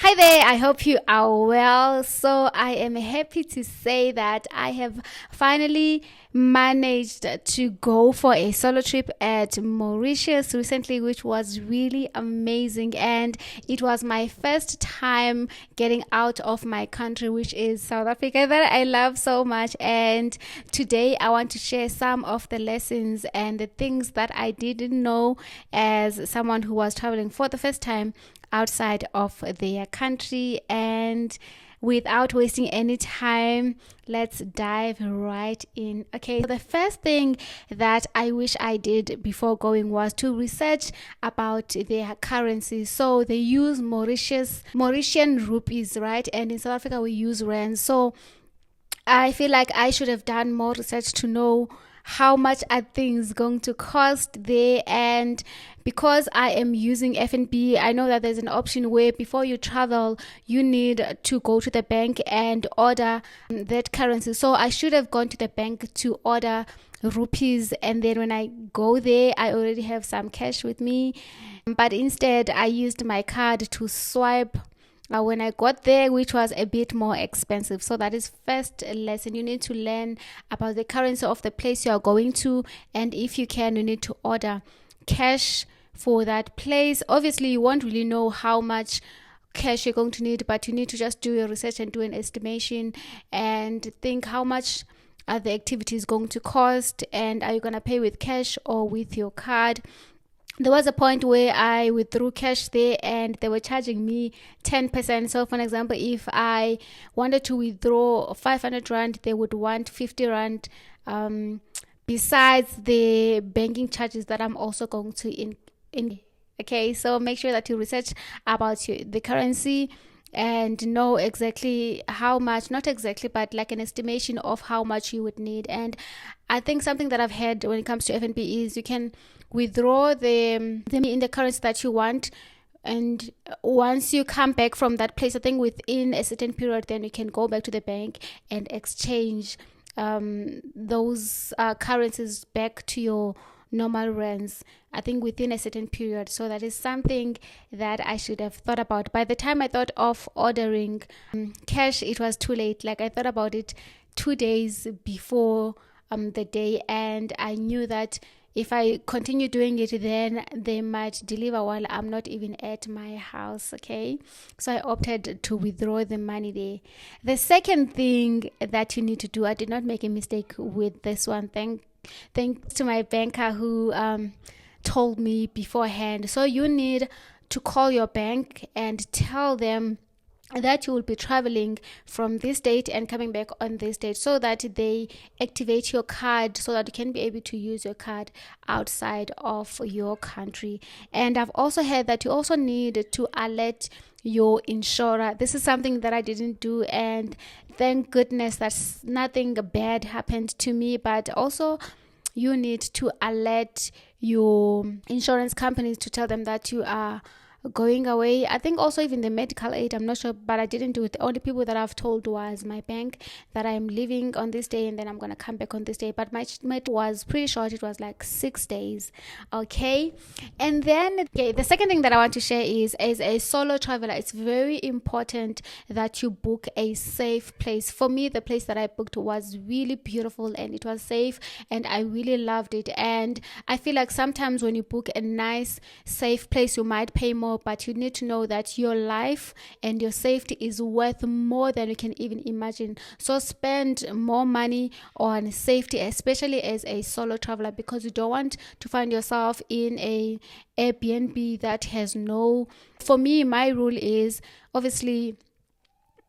Hi there, I hope you are well. So, I am happy to say that I have finally managed to go for a solo trip at Mauritius recently, which was really amazing. And it was my first time getting out of my country, which is South Africa, that I love so much. And today, I want to share some of the lessons and the things that I didn't know as someone who was traveling for the first time outside of their country. And without wasting any time, let's dive right in. Okay, so the first thing that I wish I did before going was to research about their currency. So they use Mauritian rupees, right? And in South Africa we use rands. So I feel like I should have done more research to know how much are things going to cost there. And because I am using FNB, I know that there's an option where before you travel you need to go to the bank and order that currency. So I should have gone to the bank to order rupees, and then when I go there I already have some cash with me, but instead I used my card to swipe when I got there, which was a bit more expensive. So that is first lesson. You need to learn about the currency of the place you are going to, and if you can, you need to order cash for that place. Obviously, you won't really know how much cash you're going to need, but you need to just do your research and do an estimation and think how much are the activities going to cost, and are you going to pay with cash or with your card. There was a point where I withdrew cash there and they were charging me 10%. So, for an example, if I wanted to withdraw 500 Rand, they would want 50 Rand, besides the banking charges that I'm also going to in. Okay, so make sure that you research about the currency and know exactly how much, not exactly, but like an estimation of how much you would need. And I think something that I've heard when it comes to FNB is you can withdraw the in the currency that you want, and once you come back from that place, I think within a certain period, then you can go back to the bank and exchange those currencies back to your normal rands, I think within a certain period. So that is something that I should have thought about. By the time I thought of ordering cash, it was too late. Like, I thought about it 2 days before the day, and I knew that if I continue doing it, then they might deliver while I'm not even at my house. Okay, so I opted to withdraw the money there. The second thing that you need to do, I did not make a mistake with this one. Thanks to my banker who told me beforehand. So you need to call your bank and tell them that you will be traveling from this date and coming back on this date, so that they activate your card so that you can be able to use your card outside of your country. And I've also heard that you also need to alert your insurer. This is something that I didn't do, and thank goodness that nothing bad happened to me. But also you need to alert your insurance companies to tell them that you are going away. I think also even the medical aid, I'm not sure, but I didn't do it. The only people that I've told was my bank that I'm leaving on this day and then I'm going to come back on this day. But my was pretty short. It was like 6 days. Okay. And then the second thing that I want to share is, as a solo traveler, it's very important that you book a safe place. For me, the place that I booked was really beautiful and it was safe and I really loved it. And I feel like sometimes when you book a nice safe place, you might pay more, but you need to know that your life and your safety is worth more than you can even imagine. So spend more money on safety, especially as a solo traveler, because you don't want to find yourself in a Airbnb that has no. For me, my rule is, obviously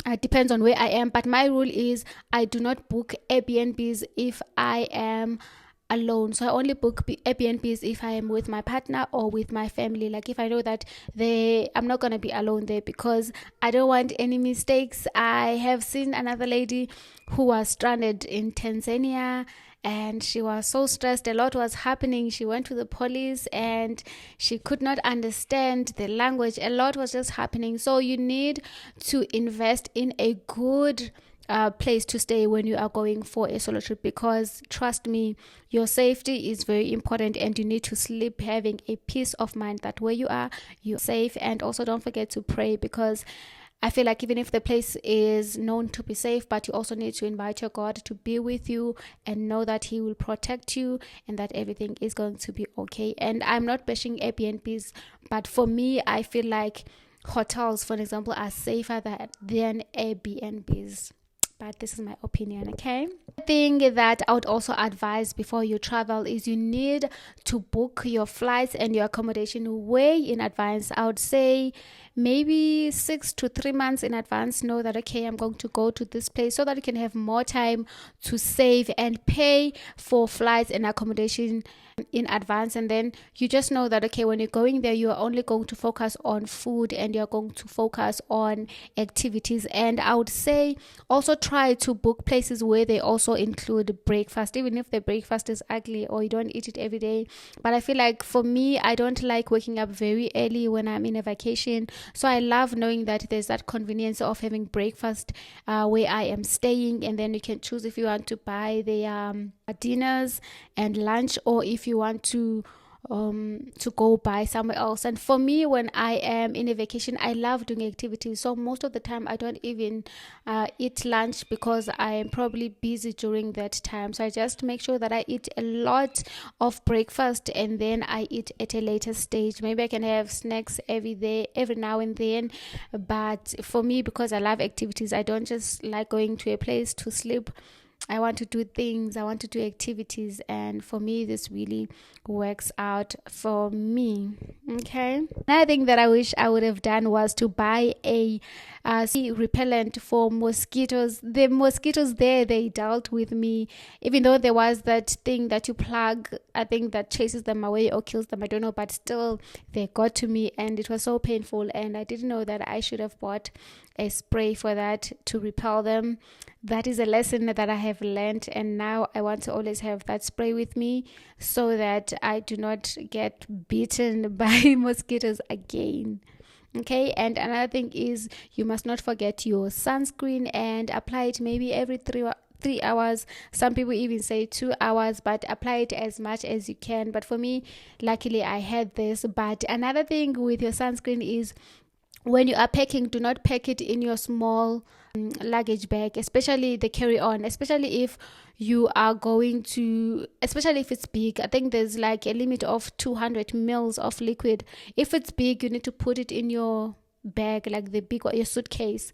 it depends on where I am, but my rule is I do not book Airbnbs if I am alone. So I only book Airbnbs if I am with my partner or with my family. Like, if I know that I'm not gonna be alone there, because I don't want any mistakes. I have seen another lady who was stranded in Tanzania and she was so stressed. A lot was happening. She went to the police and she could not understand the language. A lot was just happening. So you need to invest in a good place to stay when you are going for a solo trip, because trust me, your safety is very important and you need to sleep having a peace of mind that where you are, you're safe. And also don't forget to pray, because I feel like even if the place is known to be safe, but you also need to invite your God to be with you and know that He will protect you and that everything is going to be okay. And I'm not bashing Airbnbs, but for me, I feel like hotels, for example, are safer than Airbnbs. But this is my opinion, okay? The thing that I would also advise before you travel is you need to book your flights and your accommodation way in advance. I would say maybe 6 to 3 months in advance. Know that, okay, I'm going to go to this place, so that you can have more time to save and pay for flights and accommodation in advance. And then you just know that, okay, when you're going there, you are only going to focus on food and you're going to focus on activities. And I would say also try to book places where they also include breakfast, even if the breakfast is ugly or you don't eat it every day. But I feel like for me, I don't like waking up very early when I'm in a vacation, so I love knowing that there's that convenience of having breakfast where I am staying, and then you can choose if you want to buy the dinners and lunch, or if you want to go buy somewhere else. And for me, when I am in a vacation, I love doing activities, so most of the time I don't even eat lunch because I am probably busy during that time. So I just make sure that I eat a lot of breakfast and then I eat at a later stage. Maybe I can have snacks every now and then, but for me, because I love activities, I don't just like going to a place to sleep. I want to do things, I want to do activities, and for me, this really works out for me. Okay. Another thing that I wish I would have done was to buy a repellent for mosquitoes. The mosquitoes there, they dealt with me, even though there was that thing that you plug, I think, that chases them away or kills them, I don't know, but still they got to me and it was so painful, and I didn't know that I should have bought a spray for that to repel them. That is a lesson that I have learned, and now I want to always have that spray with me so that I do not get bitten by mosquitoes again. Okay, and another thing is you must not forget your sunscreen and apply it maybe every 3 hours. Some people even say 2 hours, but apply it as much as you can. But for me, luckily I had this. But another thing with your sunscreen is when you are packing, do not pack it in your small luggage bag, especially the carry-on, especially if you are going to, especially if it's big. I think there's like a limit of 200 mils of liquid. If it's big, you need to put it in your bag, like the big, or your suitcase,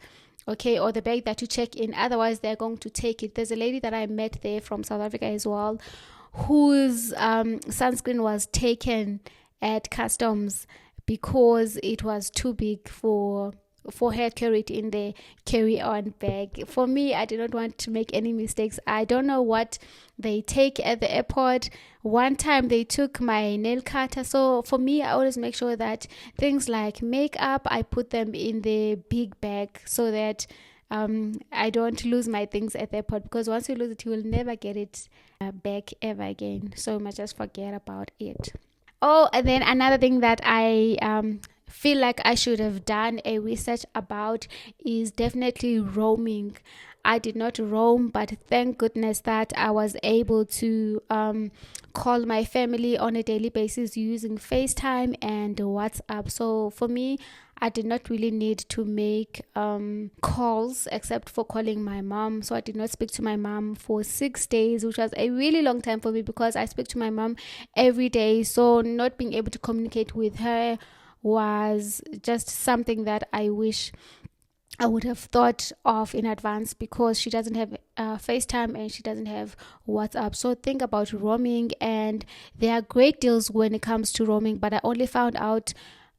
okay, or the bag that you check in. Otherwise, they're going to take it. There's a lady that I met there from South Africa as well, whose sunscreen was taken at customs because it was too big for her to carry it in the carry-on bag. For me, I did not want to make any mistakes. I don't know what they take at the airport. One time they took my nail cutter. So for me, I always make sure that things like makeup, I put them in the big bag so that I don't lose my things at the airport, because once you lose it, you will never get it back ever again. So you must just forget about it. Oh, and then another thing that I feel like I should have done a research about is definitely roaming. I did not roam, but thank goodness that I was able to call my family on a daily basis using FaceTime and WhatsApp. So for me, I did not really need to make calls except for calling my mom. So I did not speak to my mom for 6 days, which was a really long time for me because I speak to my mom every day. So not being able to communicate with her was just something that I wish I would have thought of in advance, because she doesn't have FaceTime and she doesn't have WhatsApp. So think about roaming, and there are great deals when it comes to roaming, but I only found out,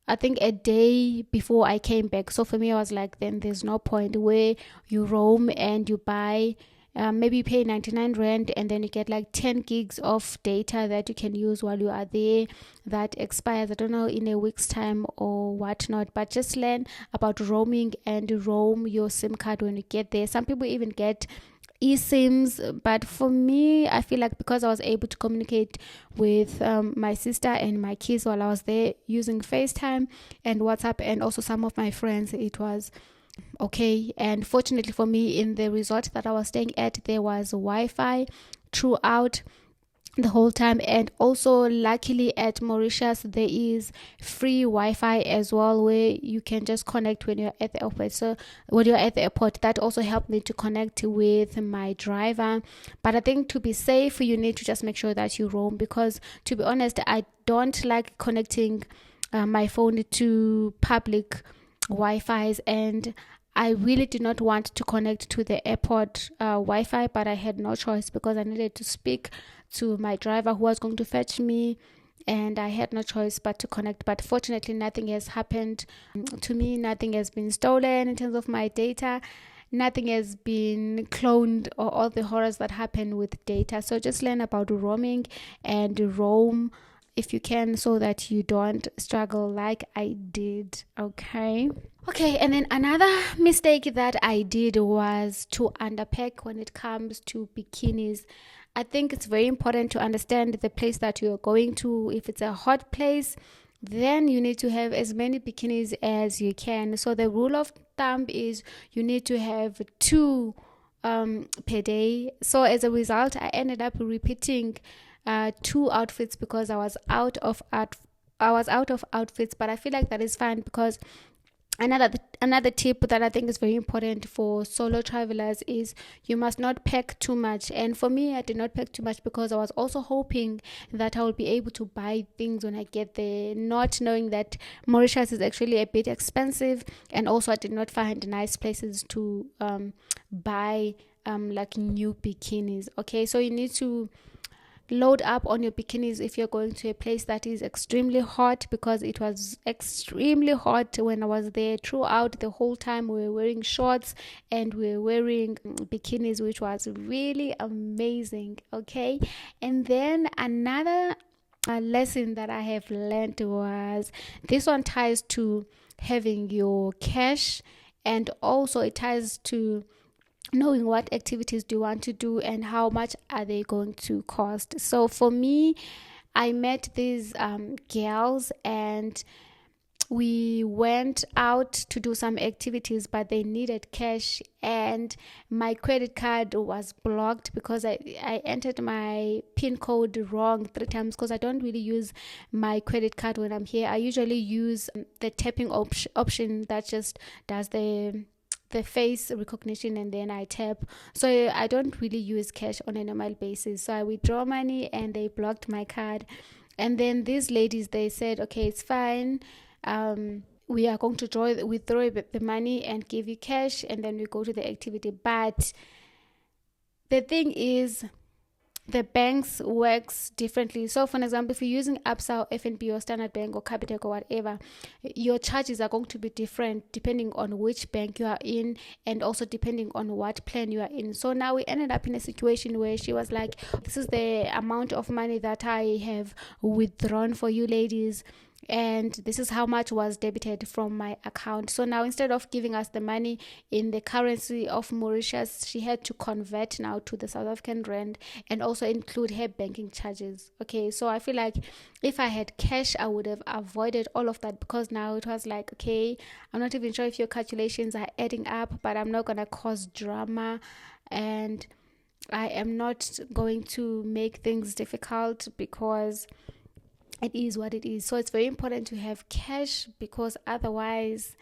I think, a day before I came back. So for me, I was like, then there's no point where you roam and you buy, maybe you pay 99 rand and then you get like 10 gigs of data that you can use while you are there, that expires, I don't know, in a week's time or whatnot. But just learn about roaming and roam your SIM card when you get there. Some people even get eSIMs, but for me, I feel like because I was able to communicate with my sister and my kids while I was there using FaceTime and WhatsApp and also some of my friends, it was okay. And fortunately for me, in the resort that I was staying at, there was Wi-Fi throughout the whole time. And also luckily at Mauritius there is free Wi-Fi as well, where you can just connect when you're at the airport. So when you're at the airport, that also helped me to connect with my driver. But I think to be safe, you need to just make sure that you roam, because to be honest, I don't like connecting my phone to public Wi-Fi's, and I really did not want to connect to the airport Wi-Fi, but I had no choice because I needed to speak to my driver who was going to fetch me, and I had no choice but to connect. But fortunately, nothing has happened to me. Nothing has been stolen in terms of my data. Nothing has been cloned, or all the horrors that happen with data. So just learn about roaming and roam if you can, so that you don't struggle like I did. Okay, and then another mistake that I did was to underpack when it comes to bikinis. I think it's very important to understand the place that you're going to. If it's a hot place, then you need to have as many bikinis as you can. So the rule of thumb is you need to have two per day. So as a result, I ended up repeating two outfits because I was out of outfits. But I feel like that is fine, because another tip that I think is very important for solo travelers is you must not pack too much. And for me, I did not pack too much because I was also hoping that I will be able to buy things when I get there, not knowing that Mauritius is actually a bit expensive. And also I did not find nice places to buy like new bikinis. Okay, so you need to load up on your bikinis if you're going to a place that is extremely hot, because it was extremely hot when I was there. Throughout the whole time we were wearing shorts and we were wearing bikinis, which was really amazing. Okay, and then another lesson that I have learned was, this one ties to having your cash, and also it ties to knowing what activities do you want to do and how much are they going to cost. So for me, I met these girls, and we went out to do some activities, but they needed cash, and my credit card was blocked because I entered my PIN code wrong 3 times, because I don't really use my credit card when I'm here. I usually use the tapping option that just does the face recognition, and then I tap. So I don't really use cash on a normal basis. So I withdraw money and they blocked my card. And then these ladies, they said, okay, it's fine. We are going to withdraw the money and give you cash, and then we go to the activity. But the thing is, the banks works differently. So for example, if you're using Absa or FNB or Standard Bank or Capitec or whatever, your charges are going to be different depending on which bank you are in, and also depending on what plan you are in. So now we ended up in a situation where she was like, this is the amount of money that I have withdrawn for you ladies, and this is how much was debited from my account. So now, instead of giving us the money in the currency of Mauritius, she had to convert now to the South African rand, and also include her banking charges. Okay, so I feel like if I had cash, I would have avoided all of that, because now it was like, okay, I'm not even sure if your calculations are adding up, but I'm not gonna cause drama, and I am not going to make things difficult, because it is what it is. So it's very important to have cash, because otherwise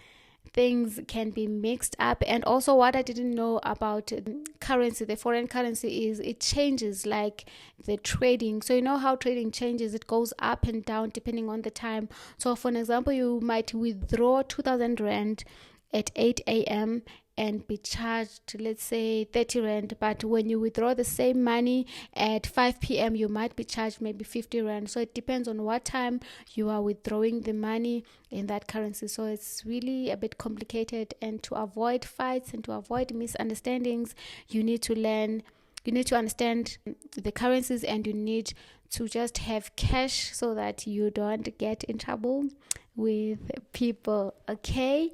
things can be mixed up. And also, what I didn't know about currency, the foreign currency, is it changes like the trading. So you know how trading changes, it goes up and down depending on the time. So for an example, you might withdraw 2,000 rand at 8 a.m. and be charged, let's say, 30 rand. But when you withdraw the same money at 5 p.m., you might be charged maybe 50 rand. So it depends on what time you are withdrawing the money in that currency. So it's really a bit complicated. And to avoid fights and to avoid misunderstandings, you need to understand the currencies, and you need to just have cash so that you don't get in trouble with people. Okay,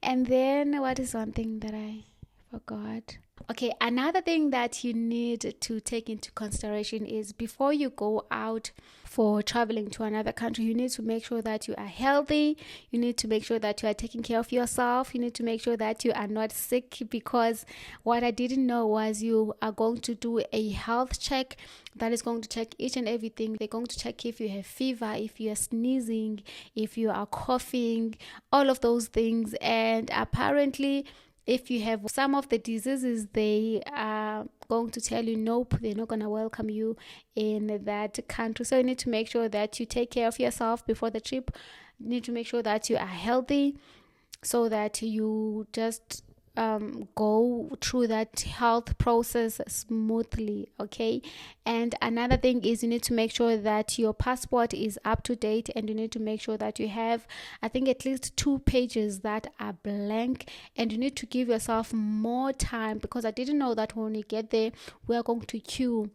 and then what is one thing that I forgot? Okay, another thing that you need to take into consideration is before you go out for traveling to another country, you need to make sure that you are healthy. You need to make sure that you are taking care of yourself. You need to make sure that you are not sick, because what I didn't know was you are going to do a health check that is going to check each and everything. They're going to check if you have fever, if you are sneezing, if you are coughing, all of those things. And apparently, if you have some of the diseases, they are going to tell you nope, they're not going to welcome you in that country. So you need to make sure that you take care of yourself before the trip. You need to make sure that you are healthy, so that you just go through that health process smoothly. Okay. And another thing is you need to make sure that your passport is up to date, and you need to make sure that you have, I think, at least 2 pages that are blank. And you need to give yourself more time, because I didn't know that when you get there we are going to queue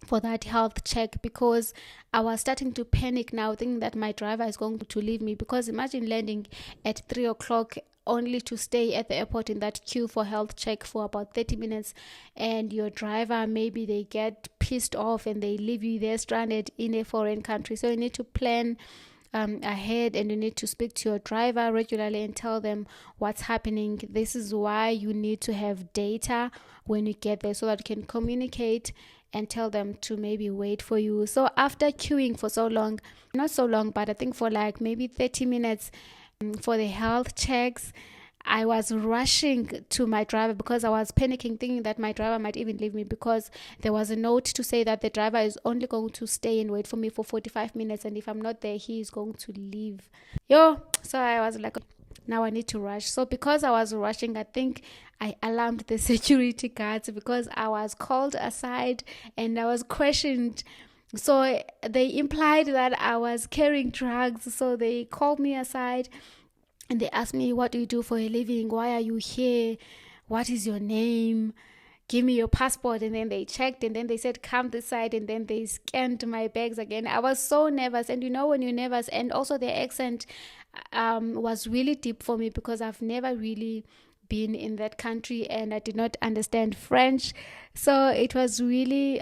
for that health check, because I was starting to panic now, thinking that my driver is going to leave me. Because imagine landing at 3 o'clock only to stay at the airport in that queue for health check for about 30 minutes, and your driver, maybe they get pissed off and they leave you there stranded in a foreign country. So you need to plan ahead, and you need to speak to your driver regularly and tell them what's happening. This is why you need to have data when you get there, so that you can communicate and tell them to maybe wait for you. So after queuing for so long, not so long, but I think for like maybe 30 minutes for the health checks, I was rushing to my driver, because I was panicking, thinking that my driver might even leave me, because there was a note to say that the driver is only going to stay and wait for me for 45 minutes, and if I'm not there, he is going to leave. So I was like, now I need to rush. So because I was rushing, I think I alarmed the security guards, because I was called aside and I was questioned. So they implied that I was carrying drugs. So they called me aside and they asked me, what do you do for a living? Why are you here? What is your name? Give me your passport. And then they checked, and then they said, come this side. And then they scanned my bags again. I was so nervous. And you know, when you're nervous, and also the accent was really deep for me, because I've never really been in that country and I did not understand French. So it was really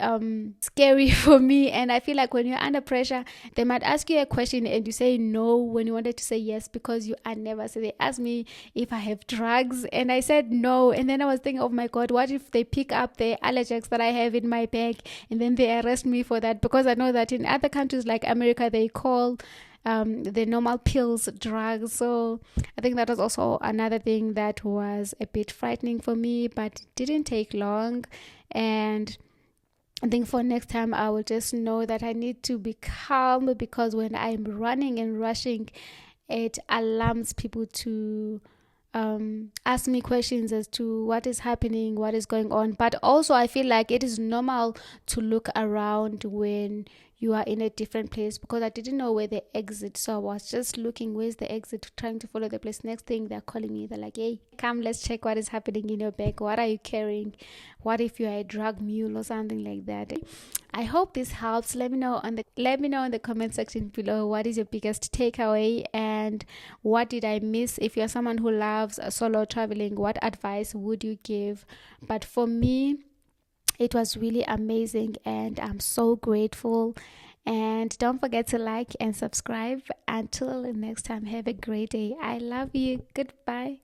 scary for me. And I feel like when you're under pressure, they might ask you a question and you say no when you wanted to say yes, because you are nervous. So they asked me if I have drugs, and I said no. And then I was thinking, oh my God, what if they pick up the allergens that I have in my bag and then they arrest me for that? Because I know that in other countries like America, they call the normal pills drugs. So I think that was also another thing that was a bit frightening for me, but it didn't take long. And I think for next time, I will just know that I need to be calm, because when I'm running and rushing, it alarms people to ask me questions as to what is happening, what is going on. But also, I feel like it is normal to look around when you are in a different place, because I didn't know where the exit. So I was just looking, where's the exit, trying to follow the place. Next thing, they're calling me. They're like, hey, come, let's check what is happening in your bag. What are you carrying? What if you are a drug mule or something like that? I hope this helps. Let me know in the comment section below, what is your biggest takeaway and what did I miss? If you're someone who loves solo traveling, what advice would you give? But for me, it was really amazing and I'm so grateful. And don't forget to like and subscribe. Until next time, have a great day. I love you. Goodbye.